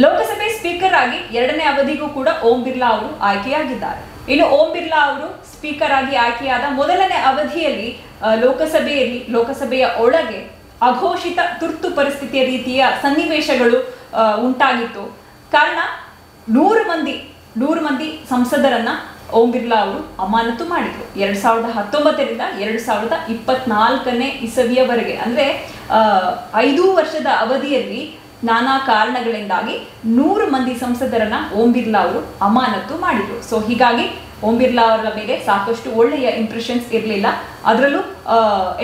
ಲೋಕಸಭೆ speaker ಆಗಿ ಎರಡನೇ ಅವಧಿಗೂ ಕೂಡ ಓಂ ಬಿರ್ಲಾ ಅವರು ಆಯ್ಕೆಯಾಗಿದ್ದಾರೆ. ಇನ್ನು ಓಂ ಬಿರ್ಲಾ ಅವರು ಸ್ಪೀಕರ್ ಆಗಿ ಆಯ್ಕೆಯಾದ ಮೊದಲನೇ ಅವಧಿಯಲ್ಲಿ ಲೋಕಸಭೆಯ ಒಳಗೆ ಅಘೋಷಿತ ತುರ್ತು ಪರಿಸ್ಥಿತಿಯ ರೀತಿಯ ಸನ್ನಿವೇಶಗಳು ಉಂಟಾಗಿತ್ತು. ಕಾರಣ 100 ಮಂದಿ ಸಂಸದರನ್ನ ಓಂ ಬಿರ್ಲಾ ಅವರು ಅಮಾನತು ಮಾಡಿದ್ರು 2019ರಿಂದ 2024ನೇ ಇಸವಿಯವರೆಗೆ. ಅಂದ್ರೆ 5 ವರ್ಷದ ಅವಧಿಯಲ್ಲಿ ನಾನಾ ಕಾರಣಗಳಿಂದಾಗಿ 100 ಮಂದಿ ಸಂಸದರನ್ನ ಓಂ ಬಿರ್ಲಾ ಅವರು ಅಮಾನತು ಮಾಡಿದ್ರು. ಸೊ ಹೀಗಾಗಿ ಓಂ ಬಿರ್ಲಾ ಅವರ ಮೇಲೆ ಸಾಕಷ್ಟು ಒಳ್ಳೆಯ ಇಂಪ್ರೆಷನ್ಸ್ ಇರಲಿಲ್ಲ. ಅದರಲ್ಲೂ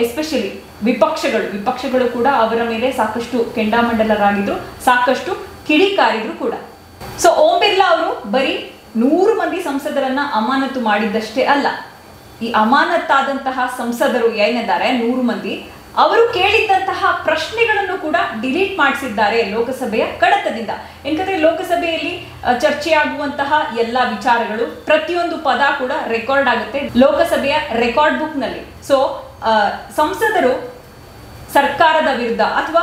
ಎಸ್ಪೆಷಲಿ ವಿಪಕ್ಷಗಳು ಕೂಡ ಅವರ ಮೇಲೆ ಸಾಕಷ್ಟು ಕೆಂಡಾಮಂಡಲರಾಗಿದ್ರು, ಸಾಕಷ್ಟು ಕಿಡಿಕಾರಿದ್ರು ಕೂಡ. ಸೊ ಓಂ ಬಿರ್ಲಾ ಅವರು ಬರೀ 100 ಮಂದಿ ಸಂಸದರನ್ನ ಅಮಾನತು ಮಾಡಿದ್ದಷ್ಟೇ ಅಲ್ಲ, ಈ ಅಮಾನತಾದಂತಹ ಸಂಸದರು ಏನಿದ್ದಾರೆ 100 ಮಂದಿ, ಅವರು ಕೇಳಿದ್ದಂತಹ ಪ್ರಶ್ನೆಗಳನ್ನು ಕೂಡ ಡಿಲೀಟ್ ಮಾಡಿಸಿದ್ದಾರೆ ಲೋಕಸಭೆಯ ಕಡತದಿಂದ. ಯಾಕಂದ್ರೆ ಲೋಕಸಭೆಯಲ್ಲಿ ಚರ್ಚೆಯಾಗುವಂತಹ ಎಲ್ಲಾ ವಿಚಾರಗಳು ಪ್ರತಿಯೊಂದು ಪದ ಕೂಡ ರೆಕಾರ್ಡ್ ಆಗುತ್ತೆ ಲೋಕಸಭೆಯ ರೆಕಾರ್ಡ್ ಬುಕ್ ನಲ್ಲಿ. ಸೊ ಸಂಸದರು ಸರ್ಕಾರದ ವಿರುದ್ಧ ಅಥವಾ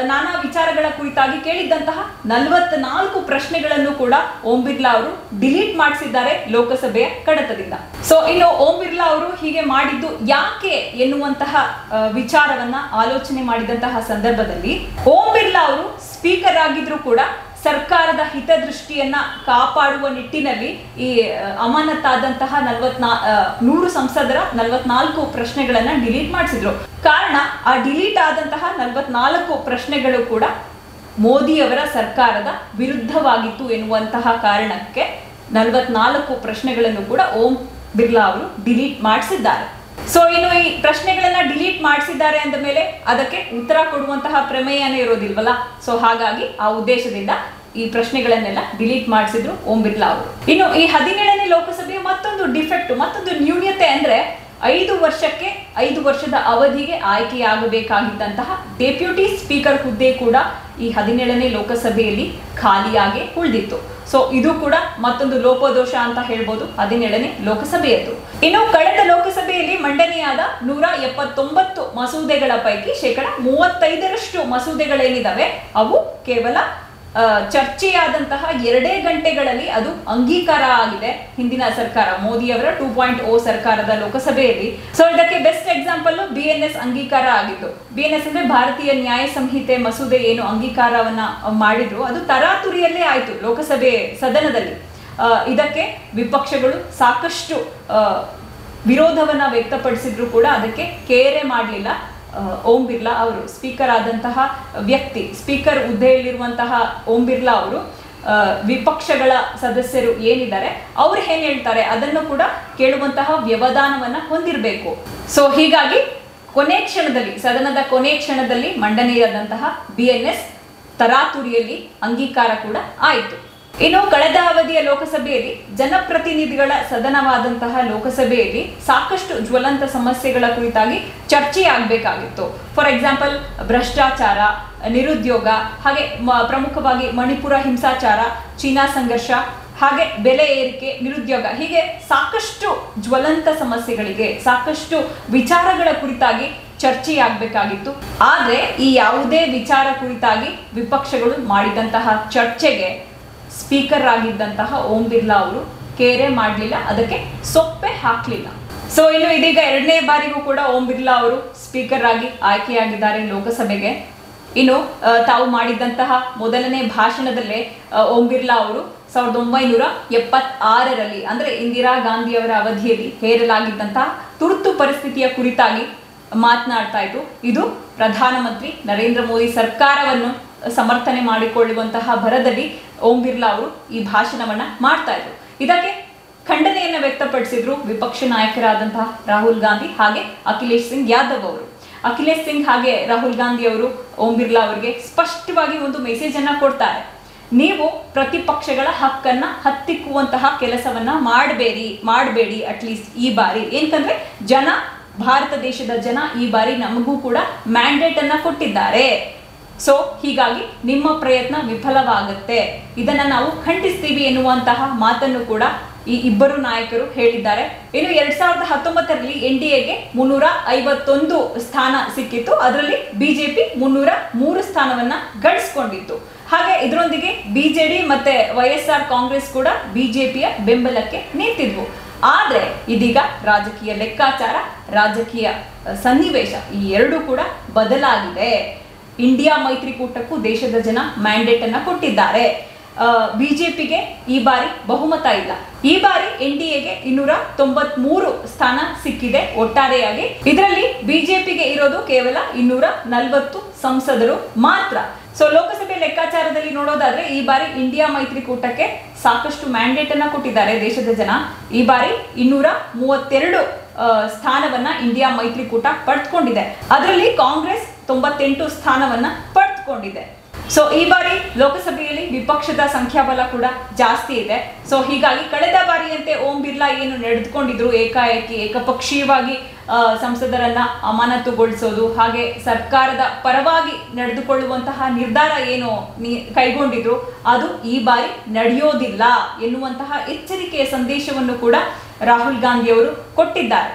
ನಾನಾ ವಿಚಾರಗಳ ಕುರಿತಾಗಿ ಕೇಳಿದ್ದಂತಹ 44 ಪ್ರಶ್ನೆಗಳನ್ನು ಕೂಡ ಓಂ ಬಿರ್ಲಾ ಅವರು ಡಿಲೀಟ್ ಮಾಡಿಸಿದ್ದಾರೆ ಲೋಕಸಭೆಯ ಕಡತದಿಂದ. ಸೊ ಇನ್ನು ಓಂ ಬಿರ್ಲಾ ಅವರು ಹೀಗೆ ಮಾಡಿದ್ದು ಯಾಕೆ ಎನ್ನುವಂತಹ ವಿಚಾರವನ್ನ ಆಲೋಚನೆ ಮಾಡಿದಂತಹ ಸಂದರ್ಭದಲ್ಲಿ ಓಂ ಬಿರ್ಲಾ ಅವರು ಸ್ಪೀಕರ್ ಆಗಿದ್ರು ಕೂಡ ಸರ್ಕಾರದ ಹಿತದೃಷ್ಟಿಯನ್ನ ಕಾಪಾಡುವ ನಿಟ್ಟಿನಲ್ಲಿ ಈ ಅಮಾನತಾದಂತಹ 100 ಸಂಸದರ 44 ಪ್ರಶ್ನೆಗಳನ್ನ ಡಿಲೀಟ್ ಮಾಡಿಸಿದ್ರು. ಕಾರಣ ಆ ಡಿಲೀಟ್ ಆದಂತಹ 44 ಪ್ರಶ್ನೆಗಳು ಕೂಡ ಮೋದಿಯವರ ಸರ್ಕಾರದ ವಿರುದ್ಧವಾಗಿತ್ತು ಎನ್ನುವಂತಹ ಕಾರಣಕ್ಕೆ 44 ಪ್ರಶ್ನೆಗಳನ್ನು ಕೂಡ ಓಂ ಬಿರ್ಲಾ ಅವರು ಡಿಲೀಟ್ ಮಾಡಿಸಿದ್ದಾರೆ. ಸೊ ಇನ್ನು ಈ ಪ್ರಶ್ನೆಗಳನ್ನ ಡಿಲೀಟ್ ಮಾಡಿಸಿದ್ದಾರೆ ಅಂದ ಮೇಲೆ ಅದಕ್ಕೆ ಉತ್ತರ ಕೊಡುವಂತಹ ಪ್ರಮೇಯನೇ ಇರೋದಿಲ್ವಲ್ಲ. ಸೊ ಹಾಗಾಗಿ ಆ ಉದ್ದೇಶದಿಂದ ಈ ಪ್ರಶ್ನೆಗಳನ್ನೆಲ್ಲ ಡಿಲೀಟ್ ಮಾಡಿಸಿದ್ರು ಓಂ ಬಿರ್ಲಾ ಅವರು. ಇನ್ನು ಈ 17ನೇ ಲೋಕಸಭೆಯ ಮತ್ತೊಂದು ಡಿಫೆಕ್ಟ್, ಮತ್ತೊಂದು ನ್ಯೂನ್ಯತೆ ಅಂದ್ರೆ 5 ವರ್ಷದ ಅವಧಿಗೆ ಆಯ್ಕೆಯಾಗಬೇಕಾಗಿದ್ದಂತಹ ಡೆಪ್ಯೂಟಿ ಸ್ಪೀಕರ್ ಹುದ್ದೆ ಕೂಡ ಈ 17ನೇ ಲೋಕಸಭೆಯಲ್ಲಿ ಖಾಲಿಯಾಗಿ ಉಳಿದಿತ್ತು. ಸೊ ಇದು ಕೂಡ ಮತ್ತೊಂದು ಲೋಪದೋಷ ಅಂತ ಹೇಳ್ಬೋದು 17ನೇ ಲೋಕಸಭೆಯದ್ದು. ಇನ್ನು ಕಳೆದ ಲೋಕಸಭೆಯಲ್ಲಿ ಮಂಡನೆಯಾದ 179 ಮಸೂದೆಗಳ ಪೈಕಿ 35% ಮಸೂದೆಗಳೇನಿದಾವೆ ಅವು ಕೇವಲ ಚರ್ಚೆಯಾದಂತಹ 2 ಗಂಟೆಗಳಲ್ಲಿ ಅದು ಅಂಗೀಕಾರ ಆಗಿದೆ ಹಿಂದಿನ ಸರ್ಕಾರ ಮೋದಿಯವರ 2.0 ಸರ್ಕಾರದ ಲೋಕಸಭೆಯಲ್ಲಿ. ಸೊ ಇದಕ್ಕೆ ಬೆಸ್ಟ್ ಎಕ್ಸಾಂಪಲ್ BNS ಅಂಗೀಕಾರ ಆಗಿತ್ತು. BNS ಅಂದ್ರೆ ಭಾರತೀಯ ನ್ಯಾಯ ಸಂಹಿತೆ ಮಸೂದೆ ಏನು ಅಂಗೀಕಾರವನ್ನ ಮಾಡಿದ್ರು ಅದು ತರಾತುರಿಯಲ್ಲೇ ಆಯ್ತು ಲೋಕಸಭೆ ಸದನದಲ್ಲಿ. ಇದಕ್ಕೆ ವಿಪಕ್ಷಗಳು ಸಾಕಷ್ಟು ವಿರೋಧವನ್ನ ವ್ಯಕ್ತಪಡಿಸಿದ್ರು ಕೂಡ ಅದಕ್ಕೆ ಕೇರೆ ಮಾಡಲಿಲ್ಲ ಓಂ ಬಿರ್ಲಾ ಅವರು. ಸ್ಪೀಕರ್ ಆದಂತಹ ವ್ಯಕ್ತಿ, ಸ್ಪೀಕರ್ ಹುದ್ದೆಯಲ್ಲಿರುವಂತಹ ಓಂ ಬಿರ್ಲಾ ಅವರು ವಿಪಕ್ಷಗಳ ಸದಸ್ಯರು ಏನಿದ್ದಾರೆ ಅವ್ರು ಏನ್ ಹೇಳ್ತಾರೆ ಅದನ್ನು ಕೂಡ ಕೇಳುವಂತಹ ವ್ಯವಧಾನವನ್ನ ಹೊಂದಿರಬೇಕು. ಸೊ ಹೀಗಾಗಿ ಸದನದ ಕೊನೆ ಕ್ಷಣದಲ್ಲಿ ಮಂಡನೆಯಾದಂತಹ BNS ತರಾತುರಿಯಲ್ಲಿ ಅಂಗೀಕಾರ ಕೂಡ ಆಯಿತು. ಇನ್ನು ಕಳೆದ ಅವಧಿಯ ಲೋಕಸಭೆಯಲ್ಲಿ ಜನಪ್ರತಿನಿಧಿಗಳ ಸದನವಾದಂತಹ ಲೋಕಸಭೆಯಲ್ಲಿ ಸಾಕಷ್ಟು ಜ್ವಲಂತ ಸಮಸ್ಯೆಗಳ ಕುರಿತಾಗಿ ಚರ್ಚೆಯಾಗಬೇಕಾಗಿತ್ತು. ಫಾರ್ ಎಕ್ಸಾಂಪಲ್ ಭ್ರಷ್ಟಾಚಾರ, ನಿರುದ್ಯೋಗ, ಹಾಗೆ ಪ್ರಮುಖವಾಗಿ ಮಣಿಪುರ ಹಿಂಸಾಚಾರ, ಚೀನಾ ಸಂಘರ್ಷ, ಹಾಗೆ ಬೆಲೆ ಏರಿಕೆ, ನಿರುದ್ಯೋಗ, ಹೀಗೆ ಸಾಕಷ್ಟು ಜ್ವಲಂತ ಸಮಸ್ಯೆಗಳಿಗೆ ಸಾಕಷ್ಟು ವಿಚಾರಗಳ ಕುರಿತಾಗಿ ಚರ್ಚೆಯಾಗಬೇಕಾಗಿತ್ತು. ಆದ್ರೆ ಈ ಯಾವುದೇ ವಿಚಾರ ಕುರಿತಾಗಿ ವಿಪಕ್ಷಗಳು ಮಾಡಿದಂತಹ ಚರ್ಚೆಗೆ ಸ್ಪೀಕರ್ ಆಗಿದ್ದಂತಹ ಓಂ ಬಿರ್ಲಾ ಅವರು ಕೇರೆ ಮಾಡಲಿಲ್ಲ, ಅದಕ್ಕೆ ಸೊಪ್ಪೆ ಹಾಕಲಿಲ್ಲ. ಸೊ ಇನ್ನು ಇದೀಗ 2ನೇ ಬಾರಿಗೂ ಕೂಡ ಓಂ ಬಿರ್ಲಾ ಅವರು ಸ್ಪೀಕರ್ ಆಗಿ ಆಯ್ಕೆಯಾಗಿದ್ದಾರೆ ಲೋಕಸಭೆಗೆ. ಇನ್ನು ತಾವು ಮಾಡಿದಂತಹ ಮೊದಲನೇ ಭಾಷಣದಲ್ಲೇ ಓಂ ಬಿರ್ಲಾ ಅವರು 1976ರಲ್ಲಿ ಅಂದ್ರೆ ಇಂದಿರಾ ಗಾಂಧಿಯವರ ಅವಧಿಯಲ್ಲಿ ಹೇರಲಾಗಿದ್ದಂತಹ ತುರ್ತು ಪರಿಸ್ಥಿತಿಯ ಕುರಿತಾಗಿ ಮಾತನಾಡ್ತಾ ಇದ್ರು. ಇದು ಪ್ರಧಾನಮಂತ್ರಿ ನರೇಂದ್ರ ಮೋದಿ ಸರ್ಕಾರವನ್ನು ಸಮರ್ಥನೆ ಮಾಡಿಕೊಳ್ಳುವಂತಹ ಭರದಲ್ಲಿ ಓಂ ಬಿರ್ಲಾ ಅವರು ಈ ಭಾಷಣವನ್ನ ಮಾಡ್ತಾ ಇದ್ರು. ಇದಕ್ಕೆ ಖಂಡನೆಯನ್ನ ವ್ಯಕ್ತಪಡಿಸಿದ್ರು ವಿಪಕ್ಷ ನಾಯಕರಾದಂತಹ ರಾಹುಲ್ ಗಾಂಧಿ ಹಾಗೆ ಅಖಿಲೇಶ್ ಸಿಂಗ್ ಯಾದವ್ ಅವರು. ಅಖಿಲೇಶ್ ಸಿಂಗ್ ಹಾಗೆ ರಾಹುಲ್ ಗಾಂಧಿ ಅವರು ಓಂ ಬಿರ್ಲಾ ಅವರಿಗೆ ಸ್ಪಷ್ಟವಾಗಿ ಒಂದು ಮೆಸೇಜ್ ಅನ್ನ ಕೊಡ್ತಾರೆ. ನೀವು ಪ್ರತಿಪಕ್ಷಗಳ ಹಕ್ಕನ್ನ ಹತ್ತಿಕ್ಕುವಂತಹ ಕೆಲಸವನ್ನ ಮಾಡಬೇಡಿ ಅಟ್ಲೀಸ್ಟ್ ಈ ಬಾರಿ. ಏನಂತಂದ್ರೆ ಭಾರತ ದೇಶದ ಜನ ಈ ಬಾರಿ ನಮಗೂ ಕೂಡ ಮ್ಯಾಂಡೇಟ್ ಅನ್ನ ಕೊಟ್ಟಿದ್ದಾರೆ. ಸೊ ಹೀಗಾಗಿ ನಿಮ್ಮ ಪ್ರಯತ್ನ ವಿಫಲವಾಗುತ್ತೆ, ಇದನ್ನ ನಾವು ಖಂಡಿಸ್ತೀವಿ ಎನ್ನುವಂತಹ ಮಾತನ್ನು ಕೂಡ ಈ ಇಬ್ಬರು ನಾಯಕರು ಹೇಳಿದ್ದಾರೆ. ಇನ್ನು 2019ರಲ್ಲಿ NDAಗೆ 351 ಸ್ಥಾನ ಸಿಕ್ಕಿತ್ತು. ಅದರಲ್ಲಿ ಬಿಜೆಪಿ 303 ಸ್ಥಾನವನ್ನ ಗಳಿಸಿಕೊಂಡಿತ್ತು. ಹಾಗೆ ಇದರೊಂದಿಗೆ ಬಿಜೆಡಿ ಮತ್ತೆ ವೈಎಸ್ಆರ್ ಕಾಂಗ್ರೆಸ್ ಕೂಡ ಬಿಜೆಪಿಯ ಬೆಂಬಲಕ್ಕೆ ನಿಂತಿದ್ವು. ಆದ್ರೆ ಇದೀಗ ರಾಜಕೀಯ ಲೆಕ್ಕಾಚಾರ, ರಾಜಕೀಯ ಸನ್ನಿವೇಶ ಈ ಎರಡೂ ಕೂಡ ಬದಲಾಗಿದೆ. ಇಂಡಿಯಾ ಮೈತ್ರಿಕೂಟಕ್ಕೂ ದೇಶದ ಜನ ಮ್ಯಾಂಡೇಟ್ ಅನ್ನ ಕೊಟ್ಟಿದ್ದಾರೆ. ಬಿಜೆಪಿಗೆ ಈ ಬಾರಿ ಬಹುಮತ ಇಲ್ಲ. ಈ ಬಾರಿ ಎನ್ಡಿಎಗೆ 293 ಸ್ಥಾನ ಸಿಕ್ಕಿದೆ ಒಟ್ಟಾರೆಯಾಗಿ. ಇದರಲ್ಲಿ ಬಿಜೆಪಿಗೆ ಇರೋದು ಕೇವಲ 240 ಸಂಸದರು ಮಾತ್ರ. ಸೊ ಲೋಕಸಭೆ ಲೆಕ್ಕಾಚಾರದಲ್ಲಿ ನೋಡೋದಾದ್ರೆ ಈ ಬಾರಿ ಇಂಡಿಯಾ ಮೈತ್ರಿಕೂಟಕ್ಕೆ ಸಾಕಷ್ಟು ಮ್ಯಾಂಡೇಟ್ ಅನ್ನ ಕೊಟ್ಟಿದ್ದಾರೆ ದೇಶದ ಜನ. ಈ ಬಾರಿ 232 ಸ್ಥಾನವನ್ನ ಇಂಡಿಯಾ ಮೈತ್ರಿಕೂಟ ಪಡೆದುಕೊಂಡಿದೆ. ಅದರಲ್ಲಿ ಕಾಂಗ್ರೆಸ್ 98 ಸ್ಥಾನವನ್ನ ಪಡೆದುಕೊಂಡಿದೆ. ಸೊ ಈ ಬಾರಿ ಲೋಕಸಭೆಯಲ್ಲಿ ವಿಪಕ್ಷದ ಸಂಖ್ಯಾಬಲ ಕೂಡ ಜಾಸ್ತಿ ಇದೆ. ಸೊ ಹೀಗಾಗಿ ಕಳೆದ ಬಾರಿಯಂತೆ ಓಂ ಬಿರ್ಲಾ ಏನು ನಡೆದುಕೊಂಡಿದ್ರು, ಏಕಾಏಕಿ ಏಕಪಕ್ಷೀಯವಾಗಿ ಸಂಸದರನ್ನ ಅಮಾನತುಗೊಳಿಸೋದು, ಹಾಗೆ ಸರ್ಕಾರದ ಪರವಾಗಿ ನಡೆದುಕೊಳ್ಳುವಂತಹ ನಿರ್ಧಾರ ಏನು ಕೈಗೊಂಡಿದ್ರು ಅದು ಈ ಬಾರಿ ನಡೆಯೋದಿಲ್ಲ ಎನ್ನುವಂತಹ ಎಚ್ಚರಿಕೆಯ ಸಂದೇಶವನ್ನು ಕೂಡ ರಾಹುಲ್ ಗಾಂಧಿ ಅವರು ಕೊಟ್ಟಿದ್ದಾರೆ.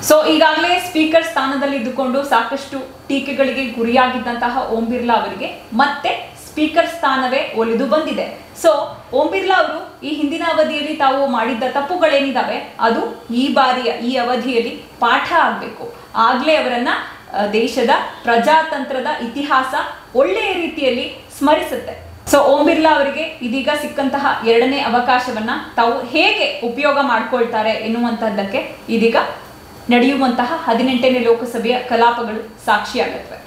ಸೊ ಈಗಾಗಲೇ ಸ್ಪೀಕರ್ ಸ್ಥಾನದಲ್ಲಿ ಇದ್ದುಕೊಂಡು ಸಾಕಷ್ಟು ಟೀಕೆಗಳಿಗೆ ಗುರಿಯಾಗಿದ್ದಂತಹ ಓಂ ಬಿರ್ಲಾ ಅವರಿಗೆ ಮತ್ತೆ ಸ್ಪೀಕರ್ ಸ್ಥಾನವೇ ಒಲಿದು ಬಂದಿದೆ. ಸೊ ಓಂ ಬಿರ್ಲಾ ಅವರು ಈ ಹಿಂದಿನ ಅವಧಿಯಲ್ಲಿ ತಾವು ಮಾಡಿದ್ದ ತಪ್ಪುಗಳೇನಿದಾವೆ ಅದು ಈ ಬಾರಿಯ ಈ ಅವಧಿಯಲ್ಲಿ ಪಾಠ ಆಗಬೇಕು. ಆಗ್ಲೇ ಅವರನ್ನ ದೇಶದ ಪ್ರಜಾತಂತ್ರದ ಇತಿಹಾಸ ಒಳ್ಳೆಯ ರೀತಿಯಲ್ಲಿ ಸ್ಮರಿಸುತ್ತೆ. ಸೊ ಓಂ ಬಿರ್ಲಾ ಅವರಿಗೆ ಇದೀಗ ಸಿಕ್ಕಂತಹ ಎರಡನೇ ಅವಕಾಶವನ್ನ ತಾವು ಹೇಗೆ ಉಪಯೋಗ ಮಾಡ್ಕೊಳ್ತಾರೆ ಎನ್ನುವಂತಹದ್ದಕ್ಕೆ ಇದೀಗ ನಡೆಯುವಂತಹ 18ನೇ ಲೋಕಸಭೆಯ ಕಲಾಪಗಳು ಸಾಕ್ಷಿಯಾಗುತ್ತವೆ.